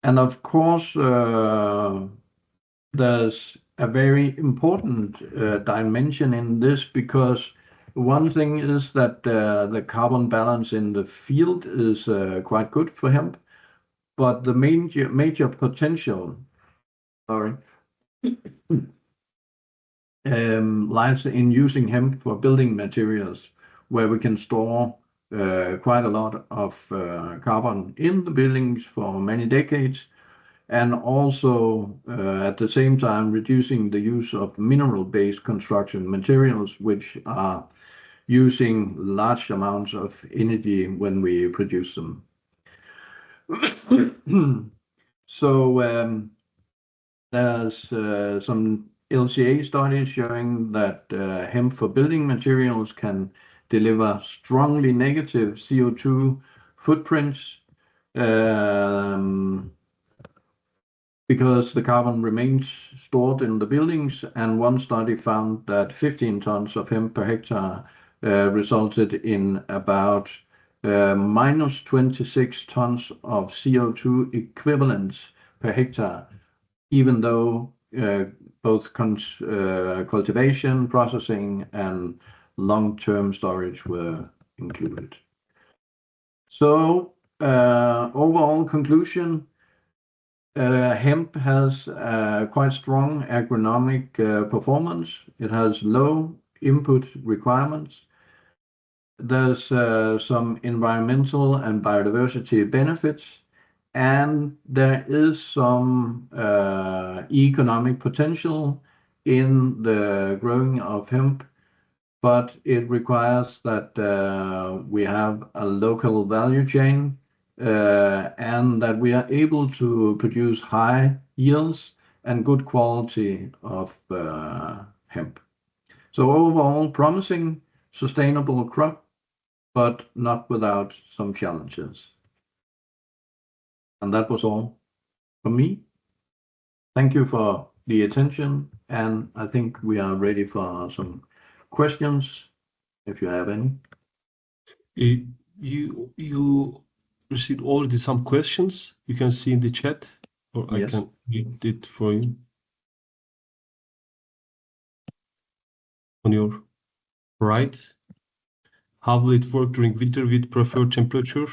And of course, there's a very important dimension in this, because one thing is that the carbon balance in the field is quite good for hemp, but the major potential, sorry, lies in using hemp for building materials, where we can store quite a lot of carbon in the buildings for many decades, and also at the same time reducing the use of mineral-based construction materials, which are using large amounts of energy when we produce them. So there's some LCA studies showing that hemp for building materials can deliver strongly negative CO2 footprints, because the carbon remains stored in the buildings. And one study found that 15 tons of hemp per hectare resulted in about minus 26 tons of CO2 equivalents per hectare, even though both cultivation, processing, and long-term storage were included. So overall conclusion, hemp has quite strong agronomic performance. It has low input requirements. There's some environmental and biodiversity benefits, and there is some economic potential in the growing of hemp, but it requires that we have a local value chain, and that we are able to produce high yields and good quality of hemp. So overall, promising, sustainable crop, but not without some challenges. And that was all from me. Thank you for the attention, and I think we are ready for some questions, if you have any. You received already some questions. You can see in the chat, or Yes. I can read it for you. On your right, how will it work during winter with preferred temperature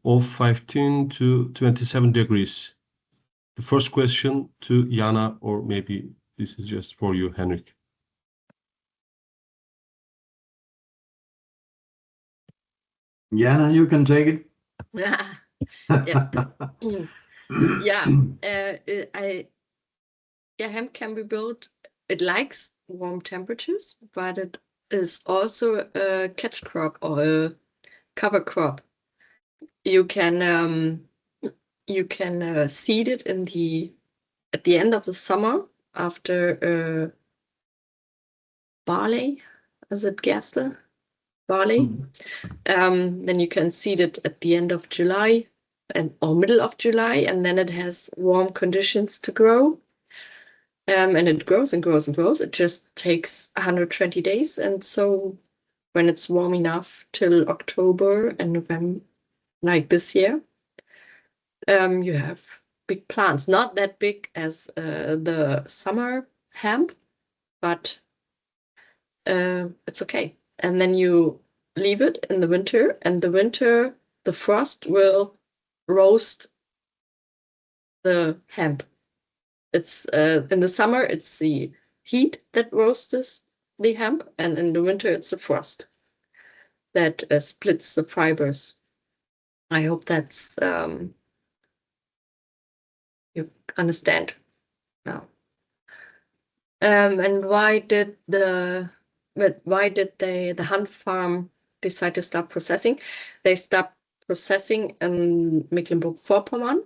of 15 to 27 degrees? The first question to Jana, or maybe this is just for you, Henrik. Jana, you can take it. Yeah. Hemp can be built. It likes warm temperatures, but it is also a catch crop or a cover crop. You can seed it at the end of the summer after barley. Is it Gerste? Barley. Then you can seed it at the end of July or middle of July, and then it has warm conditions to grow. And it grows and grows and grows. It just takes 120 days. And so when it's warm enough till October and November, like this year, you have big plants. Not that big as the summer hemp, but it's okay. And then you leave it in the winter, and the frost will roast the hemp. It's in the summer, it's the heat that roasts the hemp, and in the winter, it's the frost that splits the fibers. I hope that's you understand now. And why did the Hunt farm decide to stop processing? They stopped processing in Mecklenburg-Vorpommern,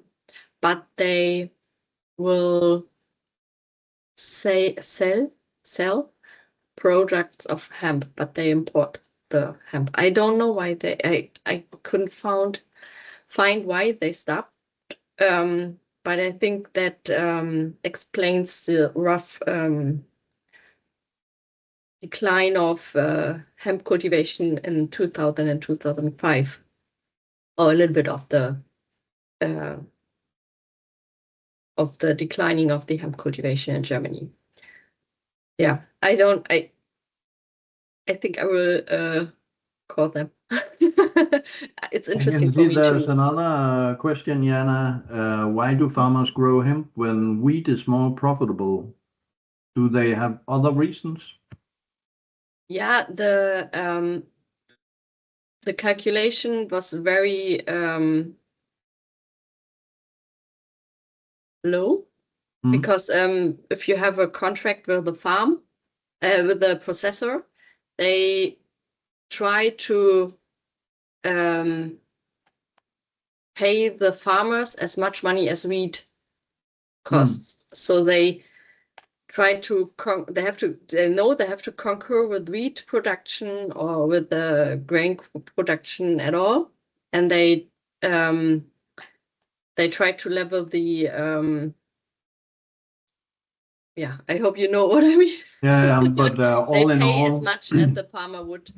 but they will sell products of hemp, but they import the hemp. I don't know why I couldn't find why they stopped, but I think that explains the rough decline of hemp cultivation in 2000 and 2005, or a little bit of the of the declining of the hemp cultivation in Germany. Yeah, I think I will call them. It's I interesting can for see me there's too. another question, Jana. Why do farmers grow hemp when wheat is more profitable? Do they have other reasons? Yeah, the calculation was very low because if you have a contract with the farm, with the processor, they try to pay the farmers as much money as wheat costs. So they try to they know they have to concur with wheat production or with the grain production at all, and they try to level the yeah, I hope you know what I mean. Yeah, but all in They pay as all, much as the farmer would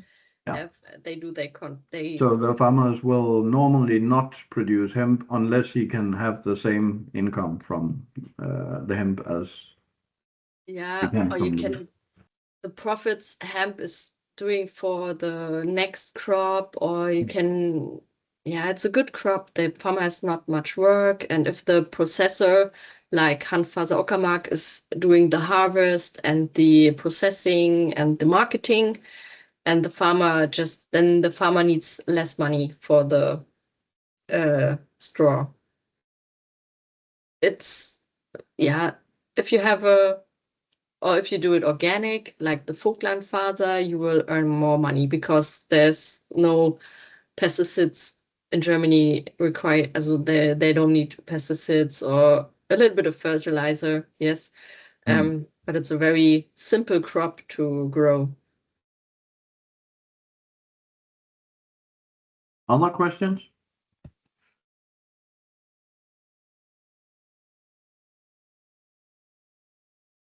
Yeah. have. They do they so the farmers will normally not produce hemp unless he can have the same income from the hemp as he can or from you wheat. can the profits hemp is doing for the next crop, or you can it's a good crop. The farmer has not much work, and if the processor like Handfaser Uckermark is doing the harvest and the processing and the marketing, and then the farmer needs less money for the straw. It's if you have or if you do it organic, like the Vogtlandfaser, you will earn more money because there's no pesticides in Germany required. Also, they don't need pesticides or a little bit of fertilizer, yes. But it's a very simple crop to grow. Other questions?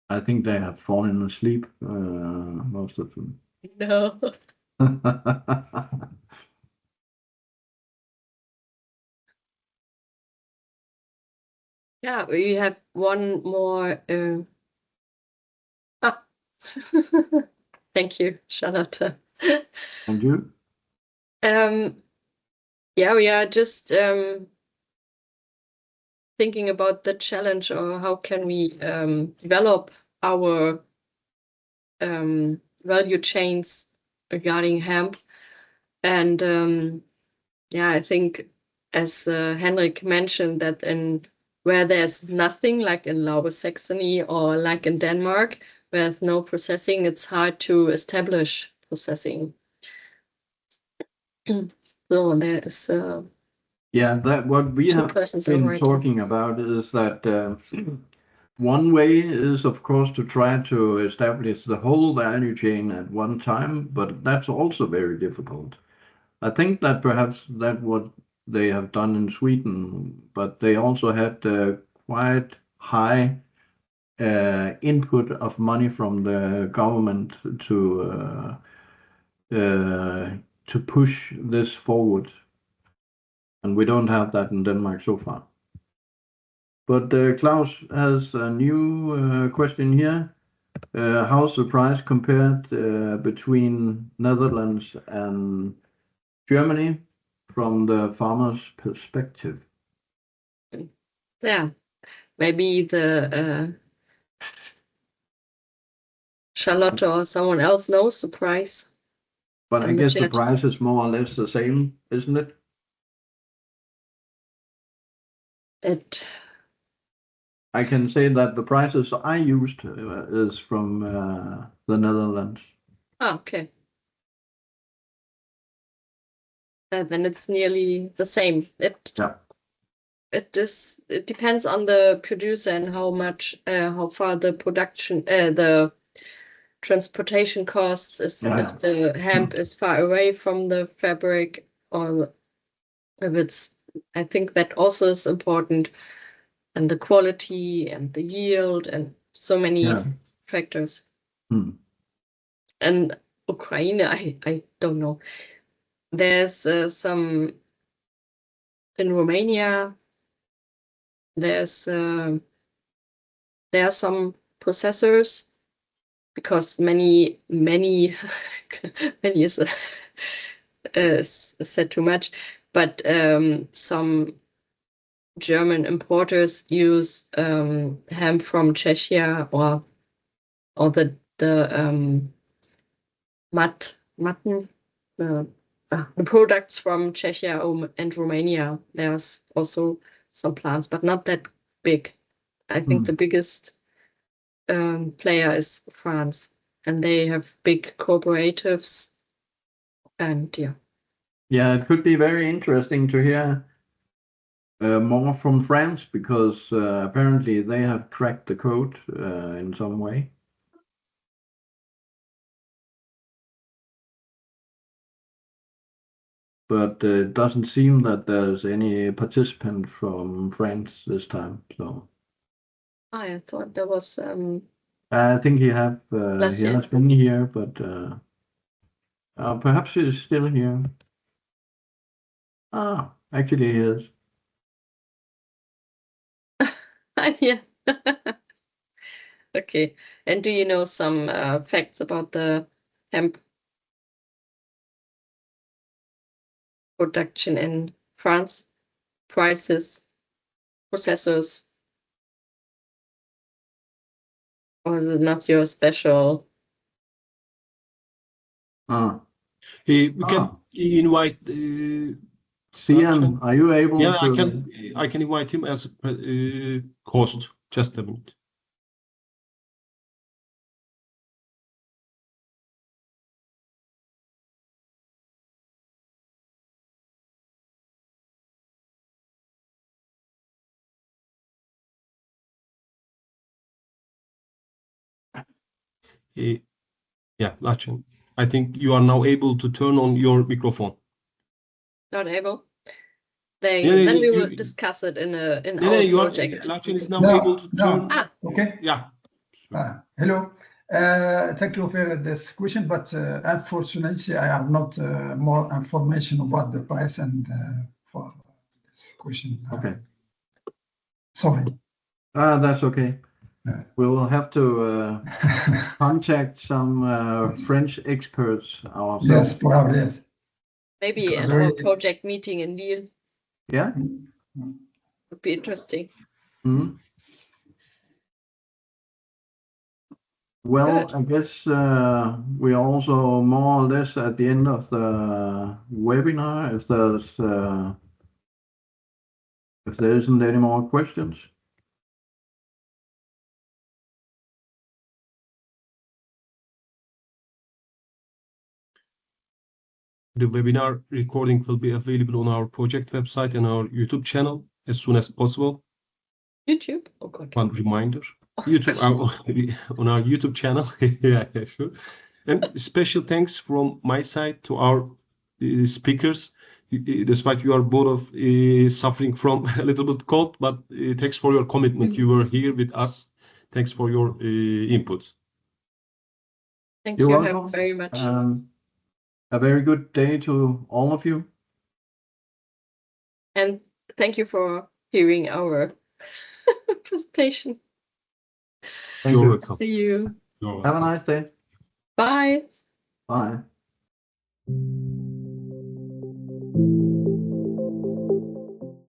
I think they have fallen asleep, most of them. No. Yeah, we have one more. Thank you, Charlotte. Thank you. Yeah, we are just thinking about the challenge, or how can we develop our value chains regarding hemp. And I think, as Henrik mentioned, that where there's nothing, like in Lower Saxony or like in Denmark, where there's no processing, it's hard to establish processing. So there is that what we have been talking about is that one way is, of course, to try to establish the whole value chain at one time, but that's also very difficult. I think that perhaps that what they have done in Sweden, but they also had quite high input of money from the government to push this forward, and we don't have that in Denmark so far. But Klaus has a new question here. How's the price compared between Netherlands and Germany from the farmer's perspective? Yeah, maybe the Charlotte or someone else knows the price. But I guess the price is more or less the same, isn't it? I can say that the prices I used is from the Netherlands. Oh, okay. Then it's nearly the same. It depends on the producer and how far the production, the transportation costs is. If the hemp is far away from the fabric, or if it's, I think that also is important, and the quality and the yield and so many factors. And Ukraine, I don't know. There's some in Romania. There's There are some processors, because many is said too much, but some German importers use hemp from Czechia or the mutton, the products from Czechia and Romania. There's also some plants, but not that big. I think the biggest player is France, and they have big cooperatives. And Yeah, it could be very interesting to hear more from France, because apparently they have cracked the code in some way. But it doesn't seem that there's any participant from France this time. So I thought there was I think he has been here, but perhaps he's still here. Ah, actually he is. yeah. Okay. And do you know some facts about the hemp production in France? Prices, processors? Or is it not your special? We can invite Sian, are you able yeah, to? I can invite him as a host. Just a minute. Yeah, Lachen, I think you are now able to turn on your microphone. Not able? Then Yeah, we will discuss it in our you project. Lachen is now able to turn. Okay. Yeah. Hello. Thank you for this question, but unfortunately, I have not more information about the price and for this question. Okay. Sorry. That's okay. We will have to contact some Yes. French experts ourselves. Yes, probably, yes. Maybe Because at our project meeting in Lille. Yeah. Would be interesting. Mm-hmm. Well, Good. I guess we are also more or less at the end of the webinar. If there isn't any more questions. The webinar recording will be available on our project website and our YouTube channel as soon as possible. YouTube? Oh God. One reminder. YouTube on our YouTube channel. Yeah, sure. And special thanks from my side to our speakers. Despite you are both of suffering from a little bit cold, but thanks for your commitment. You were here with us. Thanks for your input. Thank You're you welcome. very much. A very good day to all of you. And thank you for hearing our presentation. Thank You're you. welcome. See you. You're welcome. Have a nice day. Bye. Bye.